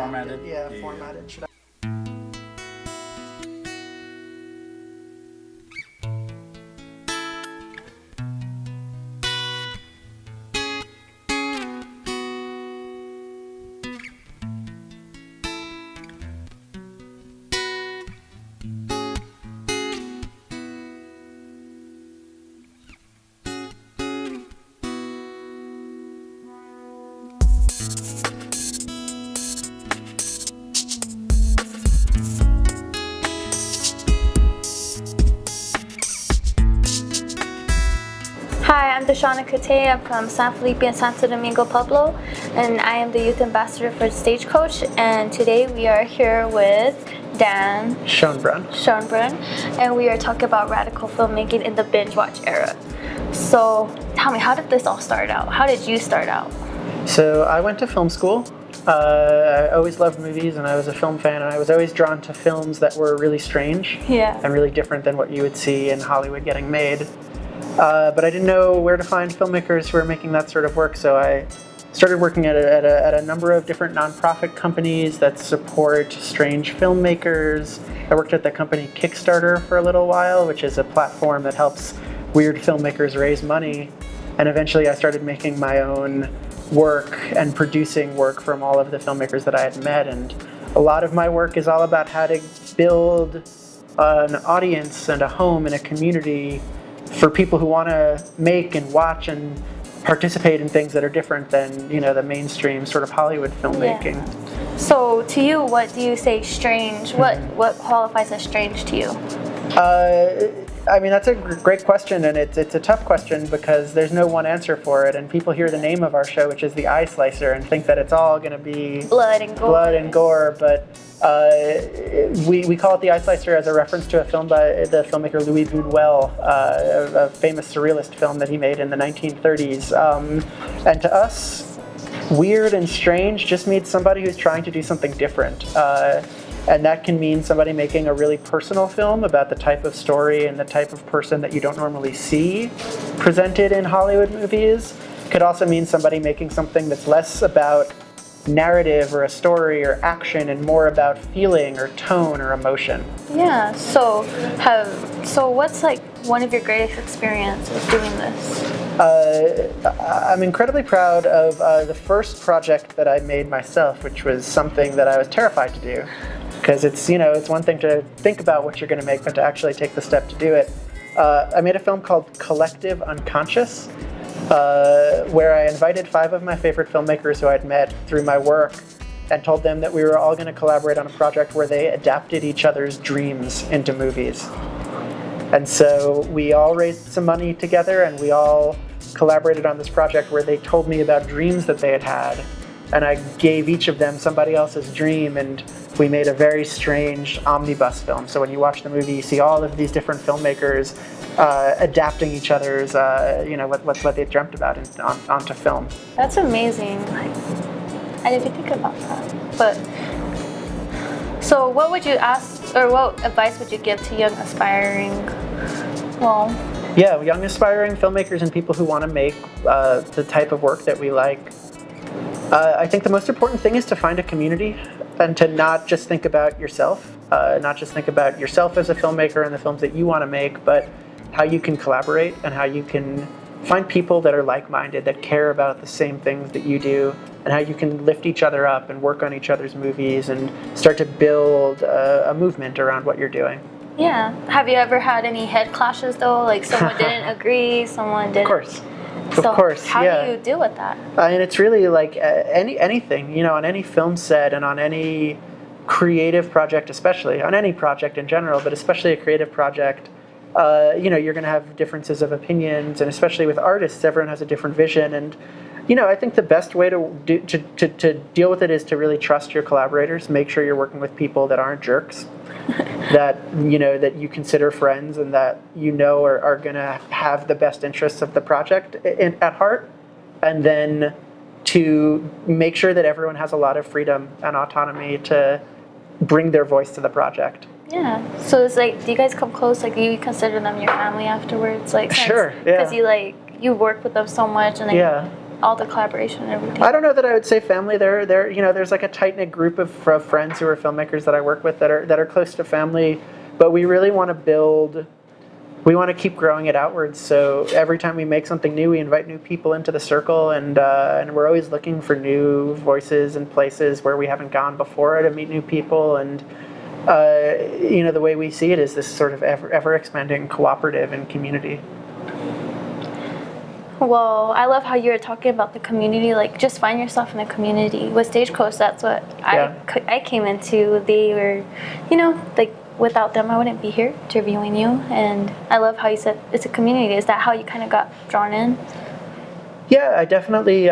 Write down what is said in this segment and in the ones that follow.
Formatted? Yeah, formatted. Should I? Hi, I'm Deshawna Caté. I'm from San Felipe and Santo Domingo, Pueblo, and I am the youth ambassador for Stagecoach. And today we are here with Dan Schoenbrun. and we are talking about radical filmmaking in the Binge-Watch era. So tell me, how did this all start out? How did you start out? So I went to film school. I always loved movies, and I was a film fan, and I was always drawn to films that were really strange and really different than what you would see in Hollywood getting made. But I didn't know where to find filmmakers who were making that sort of work, so I started working at a number of different nonprofit companies that support strange filmmakers. I worked at the company Kickstarter for a little while, which is a platform that helps weird filmmakers raise money. And eventually I started making my own work and producing work from all of the filmmakers that I had met. And a lot of my work is all about how to build an audience and a home and a community for people who want to make and watch and participate in things that are different than, the mainstream sort of Hollywood filmmaking. Yeah. So to you, what do you say strange? What qualifies as strange to you? That's a great question, and it's a tough question because there's no one answer for it, and people hear the name of our show, which is The Eye Slicer, and think that it's all going to be blood and gore, but we call it The Eye Slicer as a reference to a film by the filmmaker Louis Buñuel, a famous surrealist film that he made in the 1930s. And to us, weird and strange just means somebody who's trying to do something different. And that can mean somebody making a really personal film about the type of story and the type of person that you don't normally see presented in Hollywood movies. Could also mean somebody making something that's less about narrative or a story or action and more about feeling or tone or emotion. Yeah, so what's like one of your greatest experiences doing this? I'm incredibly proud of the first project that I made myself, which was something that I was terrified to do. Because it's one thing to think about what you're going to make, but to actually take the step to do it. I made a film called Collective Unconscious, where I invited 5 of my favorite filmmakers who I'd met through my work and told them that we were all going to collaborate on a project where they adapted each other's dreams into movies. And so we all raised some money together, and we all collaborated on this project where they told me about dreams that they had had, and I gave each of them somebody else's dream, and we made a very strange omnibus film. So when you watch the movie, you see all of these different filmmakers adapting each other's, what they dreamt about onto film. That's amazing. I didn't even think about that. But so, what would you ask, or what advice would you give to young aspiring? Young aspiring filmmakers and people who want to make the type of work that we like. I think the most important thing is to find a community and to not just think about yourself, not just think about yourself as a filmmaker and the films that you want to make, but how you can collaborate and how you can find people that are like-minded, that care about the same things that you do, and how you can lift each other up and work on each other's movies and start to build a movement around what you're doing. Yeah. Have you ever had any head clashes though? Like someone didn't agree, someone didn't? Of course. How do you deal with that? And it's really like anything, on any film set and on any creative project, especially on any project in general, but especially a creative project, you're going to have differences of opinions, and especially with artists, everyone has a different vision. And I think the best way to deal with it is to really trust your collaborators. Make sure you're working with people that aren't jerks, that you consider friends, and that are going to have the best interests of the project at heart, and then to make sure that everyone has a lot of freedom and autonomy to bring their voice to the project. Yeah. So it's like, do you guys come close? Like, do you consider them your family afterwards? Like, sure. Yeah. Because you work with them so much, and then all the collaboration and everything? I don't know that I would say family. There's like a tight-knit group of friends who are filmmakers that I work with that are close to family, but we really want to keep growing it outwards. So every time we make something new, we invite new people into the circle, and we're always looking for new voices and places where we haven't gone before to meet new people. And the way we see it is this sort of ever expanding cooperative and community. Well, I love how you were talking about the community. Like, just find yourself in a community. With Stagecoach, that's what I came into. They were, like, without them, I wouldn't be here interviewing you. And I love how you said it's a community. Is that how you kind of got drawn in? Yeah, I definitely.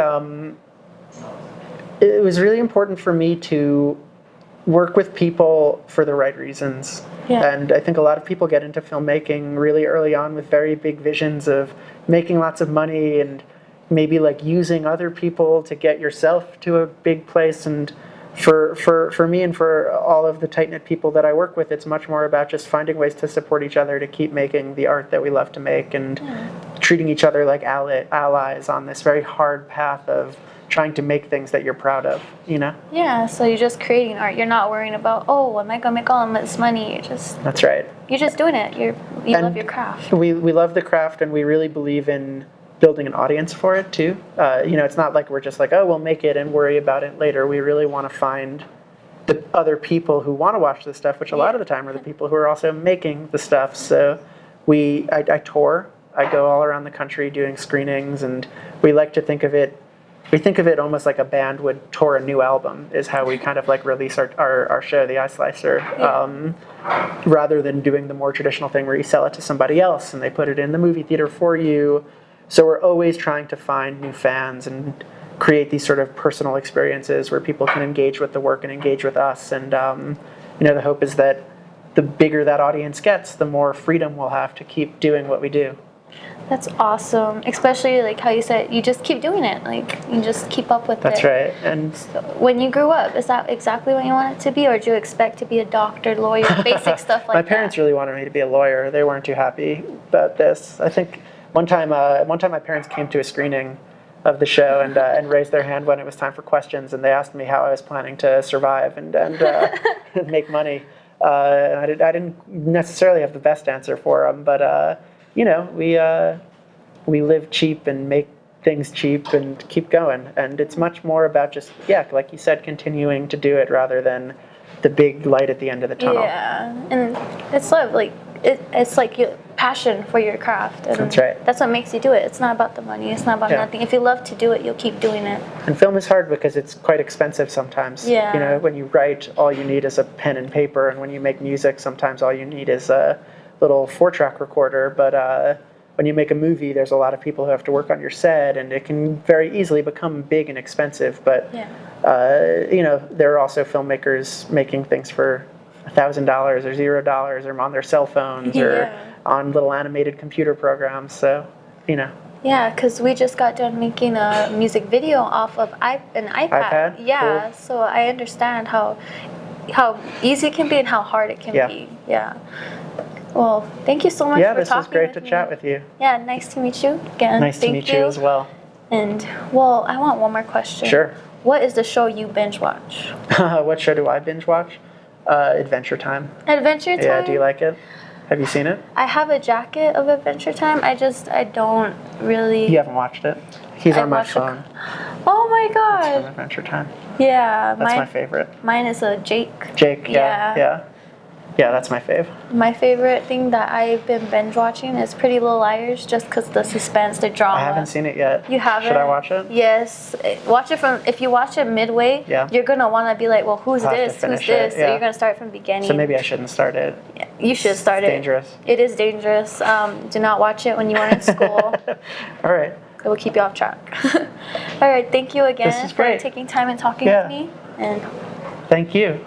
It was really important for me to work with people for the right reasons. Yeah. And I think a lot of people get into filmmaking really early on with very big visions of making lots of money and maybe like using other people to get yourself to a big place. And for me and for all of the tight-knit people that I work with, it's much more about just finding ways to support each other to keep making the art that we love to make, and treating each other like allies on this very hard path of trying to make things that you're proud of, Yeah, so you're just creating art. You're not worrying about, am I going to make all of this money? That's right. You're just doing it. You love your craft. We love the craft, and we really believe in building an audience for it too. It's not like we're just like, we'll make it and worry about it later. We really want to find the other people who want to watch this stuff, which a lot of the time are the people who are also making the stuff. So I tour. I go all around the country doing screenings, and we like to think of it almost like a band would tour a new album, is how we kind of like release our show, The Eye Slicer, rather than doing the more traditional thing where you sell it to somebody else and they put it in the movie theater for you. So we're always trying to find new fans and create these sort of personal experiences where people can engage with the work and engage with us. And the hope is that the bigger that audience gets, the more freedom we'll have to keep doing what we do. That's awesome, especially like how you said you just keep doing it, like you just keep up with it. That's right. And so when you grew up, is that exactly what you wanted to be, or did you expect to be a doctor, lawyer, basic stuff like that? My parents really wanted me to be a lawyer. They weren't too happy about this. I think one time my parents came to a screening of the show and raised their hand when it was time for questions, and they asked me how I was planning to survive and make money. I didn't necessarily have the best answer for them, but we live cheap and make things cheap and keep going. And it's much more about just, like you said, continuing to do it rather than the big light at the end of the tunnel. Yeah, and it's love, like it's like your passion for your craft. And that's right. That's what makes you do it. It's not about the money. It's not about nothing. If you love to do it, you'll keep doing it. And film is hard because it's quite expensive sometimes. Yeah. When you write, all you need is a pen and paper, and when you make music, sometimes all you need is a little 4-track recorder. But when you make a movie, there's a lot of people who have to work on your set, and it can very easily become big and expensive. But there are also filmmakers making things for $1,000 or $0 or on their cell phones or on little animated computer programs. So, Yeah, because we just got done making a music video off of an iPad. Yeah, cool. So I understand how easy it can be and how hard it can be. Yeah. Well, thank you so much for talking with me. Yeah, this was great to chat with you. Yeah, nice to meet you again. Nice to meet you as well. And, I want one more question. Sure. What is the show you binge watch? What show do I binge watch? Adventure Time. Adventure Time? Yeah, do you like it? Have you seen it? I have a jacket of Adventure Time. I don't really... You haven't watched it? He's on my phone. Oh my god. It's from Adventure Time. Yeah. That's my favorite. Mine is a Jake. Jake, yeah. Yeah, that's my fave. My favorite thing that I've been binge watching is Pretty Little Liars, just because the suspense, the drama. I haven't seen it yet. You haven't? Should I watch it? Yes. Watch it if you watch it midway, you're going to want to be like, well, who's this? Who's this? So you're going to start from the beginning. So maybe I shouldn't start it. Yeah, you should start it. It's dangerous. It is dangerous. Do not watch it when you are in school. All right. It will keep you off track. All right. Thank you again for taking time and talking with me. And thank you.